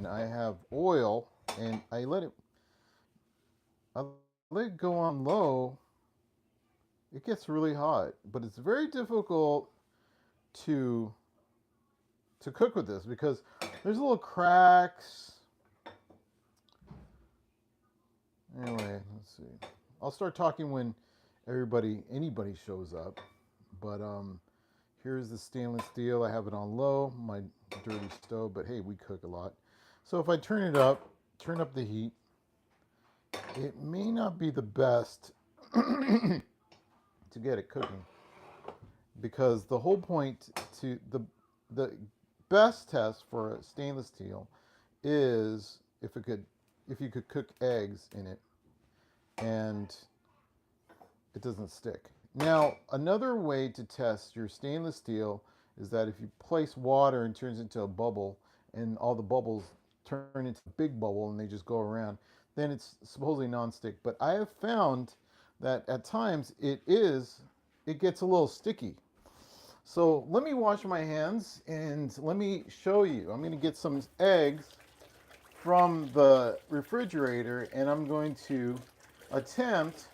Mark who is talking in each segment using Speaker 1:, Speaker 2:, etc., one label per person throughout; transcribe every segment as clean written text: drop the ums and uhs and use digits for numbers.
Speaker 1: and I have oil, and I let it go on low, it gets really hot. But it's very difficult to to cook with this because there's little cracks. Anyway, let's see. I'll start talking when anybody shows up. But here's the stainless steel. I have it on low, my dirty stove. But hey, we cook a lot. So if I turn up the heat, it may not be the best to get it cooking because the whole point to the best test for a stainless steel is if you could cook eggs in it and it doesn't stick. Now, another way to test your stainless steel is that if you place water and turns into a bubble and all the bubbles turn into a big bubble and they just go around, then it's supposedly nonstick. But I have found that at times it gets a little sticky. So let me wash my hands and let me show you. I'm going to get some eggs from the refrigerator and I'm going to attempt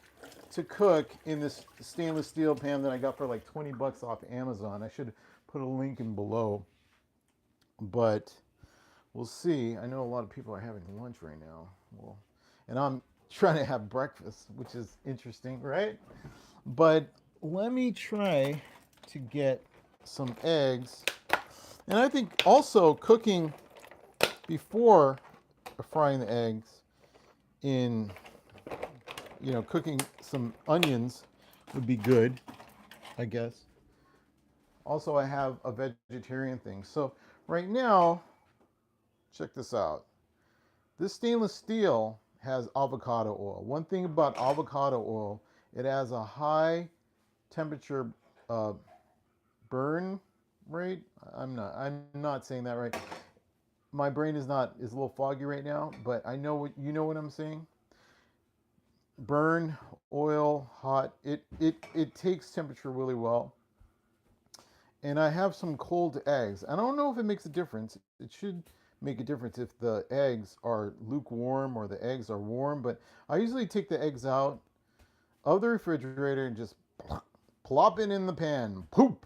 Speaker 1: to cook in this stainless steel pan that I got for like 20 bucks off Amazon. I should put a link in below, but we'll see. I know a lot of people are having lunch right now. Well, and I'm trying to have breakfast, which is interesting, right? But let me try to get some eggs. And I think also cooking before frying the eggs in, cooking some onions would be good, I guess. Also, I have a vegetarian thing. So right now, check this out. This stainless steel has avocado oil. One thing about avocado oil, it has a high temperature uh, burn rate. I'm not saying that right. My brain is a little foggy right now, but I know what I'm saying. Burn, oil, hot. It takes temperature really well. And I have some cold eggs. I don't know if it makes a difference. It should make a difference if the eggs are lukewarm or the eggs are warm, but I usually take the eggs out of the refrigerator and just plop it in the pan, poop,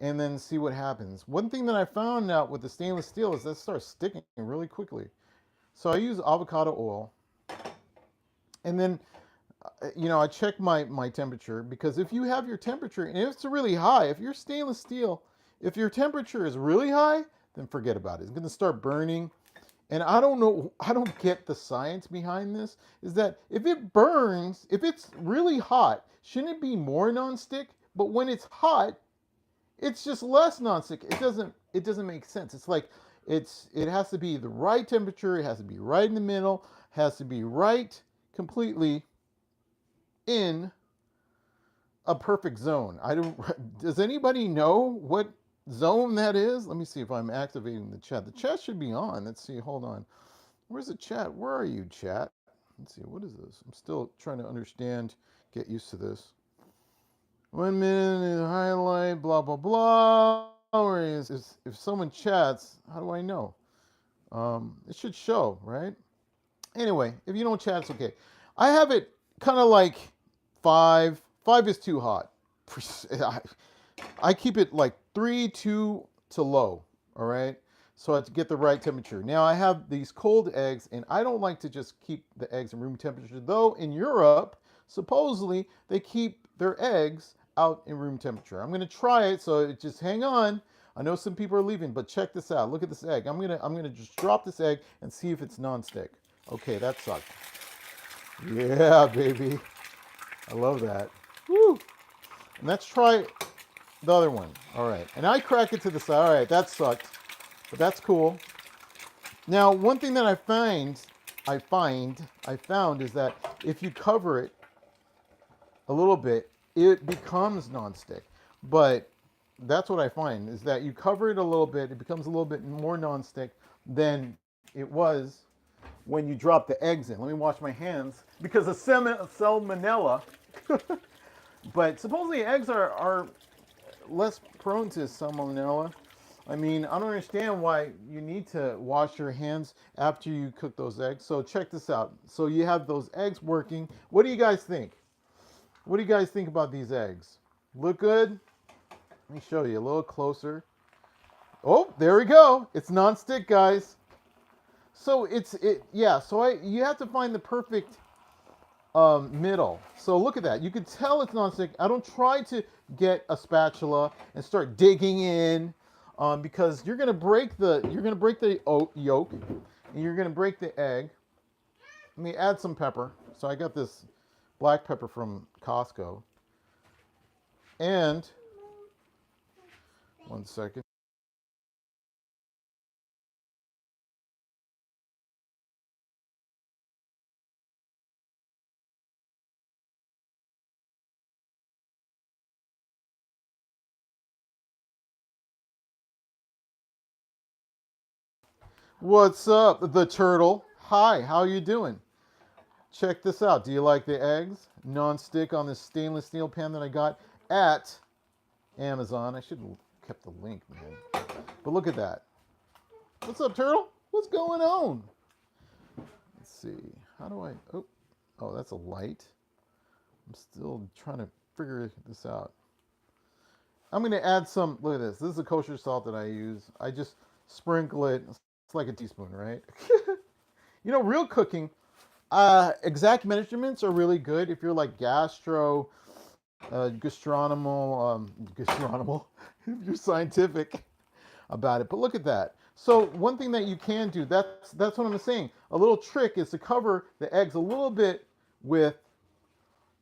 Speaker 1: and then see what happens. One thing that I found out with the stainless steel is that it starts sticking really quickly. So I use avocado oil, and then I check my temperature because if you have your temperature and if it's really high, if your stainless steel, if your temperature is really high, then forget about it. It's going to start burning. And I don't know, I don't get the science behind this. Is that if it burns, if it's really hot, shouldn't it be more nonstick? But when it's hot, it's just less nonstick. It doesn't make sense. It's like it has to be the right temperature, it has to be right in the middle, has to be right completely in a perfect zone. I don't Does anybody know what zone that is? Let me see if I'm activating the chat. The chat should be on. Let's see. Hold on. Where's the chat? Where are you, chat? Let's see. What is this? I'm still trying to understand, get used to this. 1 minute highlight, blah blah blah. Or if someone chats, how do I know? It should show, right? Anyway, if you don't chat, it's okay. I have it kind of like five. Five is too hot. I keep it like 3, 2 to low. All right. So I have to get the right temperature. Now I have these cold eggs, and I don't like to just keep the eggs in room temperature. Though in Europe, supposedly they keep their eggs out in room temperature. I'm gonna try it. So just hang on. I know some people are leaving, but check this out. Look at this egg. I'm gonna just drop this egg and see if it's nonstick. Okay, that sucked. Yeah, baby. I love that. Woo! And let's try the other one. All right. And I crack it to the side. All right, that sucked. But that's cool. Now, one thing that I found is that if you cover it a little bit, it becomes nonstick. But that's what I find is that you cover it a little bit, it becomes a little bit more nonstick than it was when you drop the eggs in. Let me wash my hands because of salmonella. But supposedly eggs are less prone to salmonella. I mean, I don't understand why you need to wash your hands after you cook those eggs. So check this out. So you have those eggs working. What do you guys think? What do you guys think about these eggs? Look good? Let me show you a little closer. Oh, there we go. It's non-stick, guys. So yeah. So you have to find the perfect middle. So look at that. You can tell it's non-stick. I don't try to get a spatula and start digging in, because you're gonna break the yolk, and you're gonna break the egg. Let me add some pepper. So I got this black pepper from Costco, and one second. What's up, the turtle? Hi, how you doing? Check this out. Do you like the eggs? Non-stick on this stainless steel pan that I got at Amazon. I should have kept the link, man. But look at that. What's up, turtle? What's going on? Let's see. How do I... Oh, that's a light. I'm still trying to figure this out. I'm going to add some... Look at this. This is a kosher salt that I use. I just sprinkle it. It's like a teaspoon, right? You know, real cooking, exact measurements are really good if you're like gastronomal, if you're scientific about it. But look at that. So one thing that you can do, that's what I'm saying. A little trick is to cover the eggs a little bit with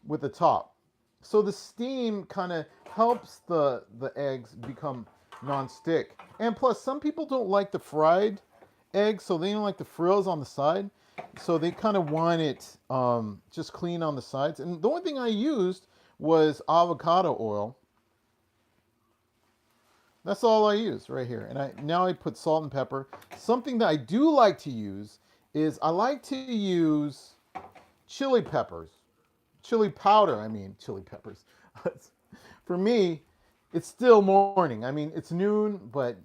Speaker 1: the top. So the steam kind of helps the eggs become non-stick. And plus, some people don't like the fried eggs, so they don't like the frills on the side. So they kind of want it just clean on the sides. And the only thing I used was avocado oil. That's all I use right here. And now I put salt and pepper. Something that I do like to use is I like to use chili peppers. Chili powder, I mean, chili peppers. For me, it's still morning. I mean, it's noon, but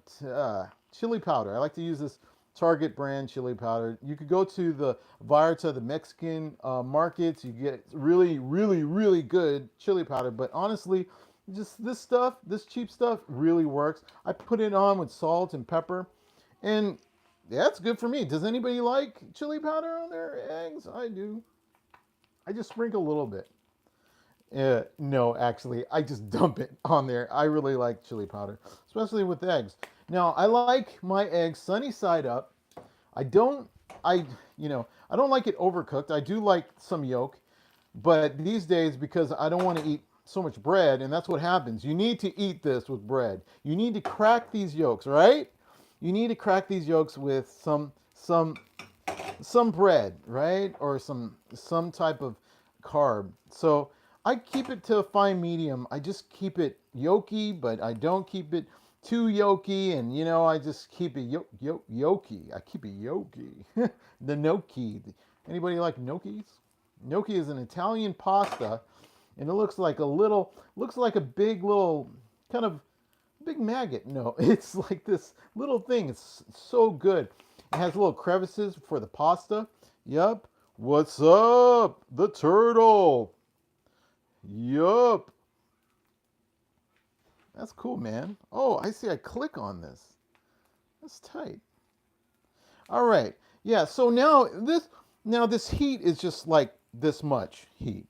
Speaker 1: chili powder. I like to use this Target brand chili powder. You could go to the Vallarta, the Mexican markets. You get really, really, really good chili powder. But honestly, just this stuff, this cheap stuff, really works. I put it on with salt and pepper, and yeah, it's good for me. Does anybody like chili powder on their eggs? I do. I just sprinkle a little bit. No, actually, I just dump it on there. I really like chili powder, especially with eggs. Now, I like my eggs sunny side up. I don't, I, I don't like it overcooked. I do like some yolk, but these days, because I don't want to eat so much bread, and that's what happens. You need to eat this with bread. You need to crack these yolks, right? You need to crack these yolks with some bread, right? Or some type of carb. So I keep it to a fine medium. I just keep it yolky, but I don't keep it too yolky. And I just keep it yolky. I keep it yolky. The gnocchi. Anybody like gnocchis? Gnocchi is an Italian pasta, and it looks like a big little kind of big maggot. No, it's like this little thing. It's so good. It has little crevices for the pasta. Yup. What's up? The turtle. Yup. That's cool, man. Oh, I see. I click on this. That's tight. All right. Yeah, so now this heat is just like this much heat.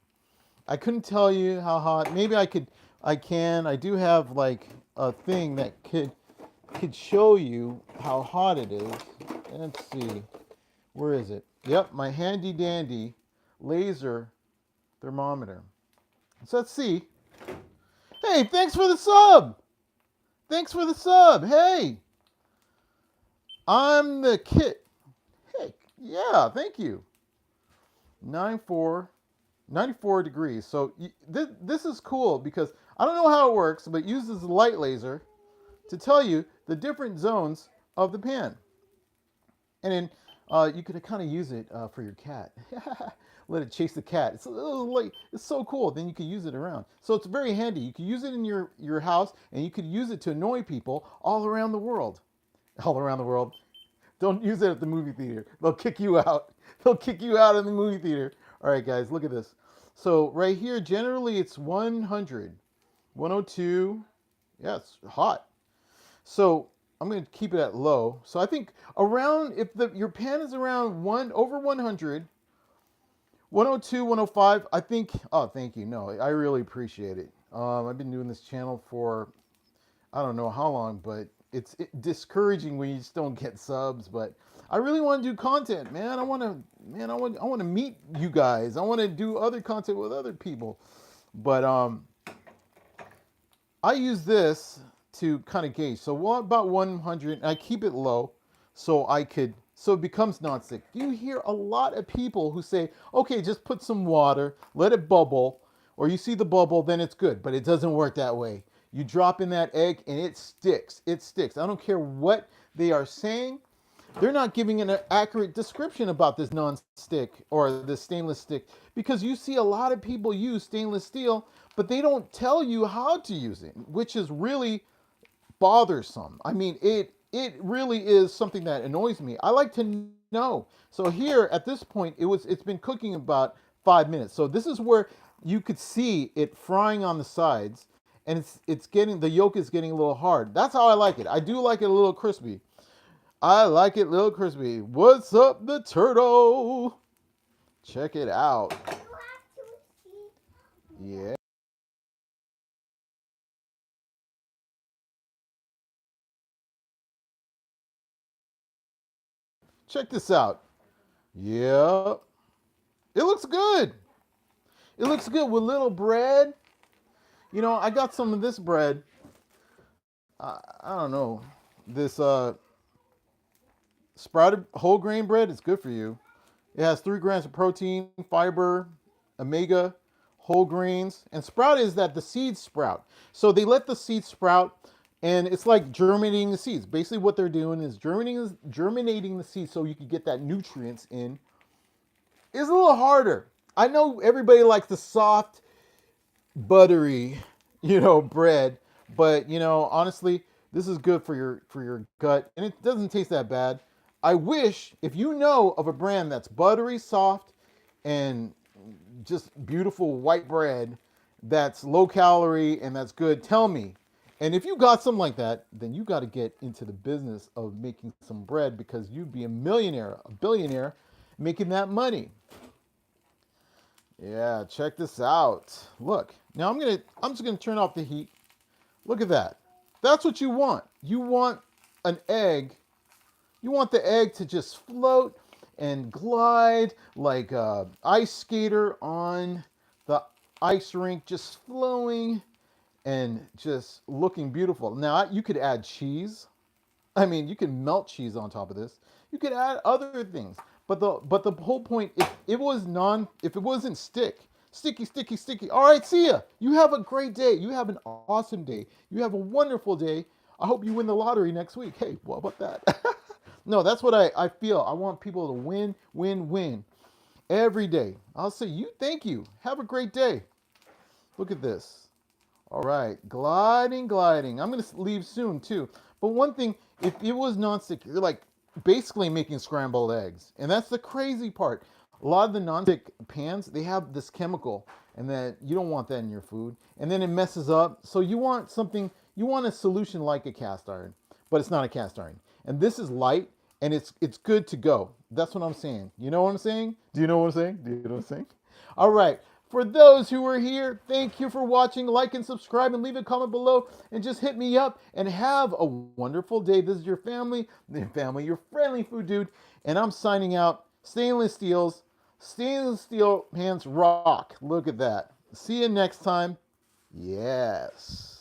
Speaker 1: I couldn't tell you how hot. Maybe I do have like a thing that could show you how hot it is. Let's see. Where is it? Yep, my handy dandy laser thermometer. So let's see. Hey, thanks for the sub. Thanks for the sub. Hey, I'm the kit. Hey, yeah, thank you. 94 degrees. So this is cool because I don't know how it works, but it uses a light laser to tell you the different zones of the pan. And then You could kind of use it for your cat. Let it chase the cat. It's so cool. Then you can use it around. So it's very handy. You can use it in your house, and you could use it to annoy people all around the world. All around the world. Don't use it at the movie theater. They'll kick you out. They'll kick you out of the movie theater. All right, guys, look at this. So right here, generally it's 100, 102. Yeah, it's hot. So I'm going to keep it at low. So I think around, if your pan is around over 100, 102, 105, I think, oh, thank you. No, I really appreciate it. I've been doing this channel for, I don't know how long, but it's discouraging when you just don't get subs. But I really want to do content, man. I want to meet you guys. I want to do other content with other people. But I use this to kind of gauge. So what about 100? I keep it low so it becomes nonstick. You hear a lot of people who say, okay, just put some water, let it bubble, or you see the bubble, then it's good. But it doesn't work that way. You drop in that egg and it sticks. It sticks. I don't care what they are saying. They're not giving an accurate description about this non-stick or this stainless stick, because you see a lot of people use stainless steel, but they don't tell you how to use it, which is really bothersome. I mean, it really is something that annoys me. I like to know. So here at this point, it's been cooking about 5 minutes. So this is where you could see it frying on the sides, and the yolk is getting a little hard. That's how I like it. I do like it a little crispy. I like it a little crispy. What's up, the turtle? Check it out. Yeah. Check this out. Yeah. It looks good. It looks good with little bread. You know, I got some of this bread. I don't know. This sprouted whole grain bread is good for you. It has 3 grams of protein, fiber, omega, whole grains. And sprout is that the seeds sprout. So they let the seeds sprout, and it's like germinating the seeds. Basically what they're doing is germinating the seeds so you can get that nutrients in. It's a little harder. I know everybody likes the soft, buttery, bread, but honestly, this is good for your gut, and it doesn't taste that bad. I wish, if you know of a brand that's buttery, soft, and just beautiful white bread that's low calorie and that's good, tell me. And if you got something like that, then you got to get into the business of making some bread, because you'd be a millionaire, a billionaire making that money. Yeah, check this out. Look, now I'm just gonna turn off the heat. Look at that. That's what you want. You want an egg. You want the egg to just float and glide like a ice skater on the ice rink, just flowing and just looking beautiful. Now you could add cheese. I mean, you can melt cheese on top of this. You could add other things. But the whole point, if it wasn't sticky. All right, see ya. You have a great day. You have an awesome day. You have a wonderful day. I hope you win the lottery next week. Hey, what about that? No, that's what I feel. I want people to win every day. I'll say thank you. Have a great day. Look at this. All right, gliding. I'm gonna leave soon too. But one thing, if it was nonstick, you're like basically making scrambled eggs. And that's the crazy part. A lot of the nonstick pans, they have this chemical, and that you don't want that in your food. And then it messes up. So you want a solution like a cast iron, but it's not a cast iron. And this is light, and it's good to go. That's what I'm saying. You know what I'm saying? Do you know what I'm saying? Do you know what I'm saying? All right. For those who are here, thank you for watching. Like and subscribe and leave a comment below, and just hit me up, and have a wonderful day. This is your family, your friendly food dude, and I'm signing out. Stainless steel pans rock. Look at that. See you next time. Yes.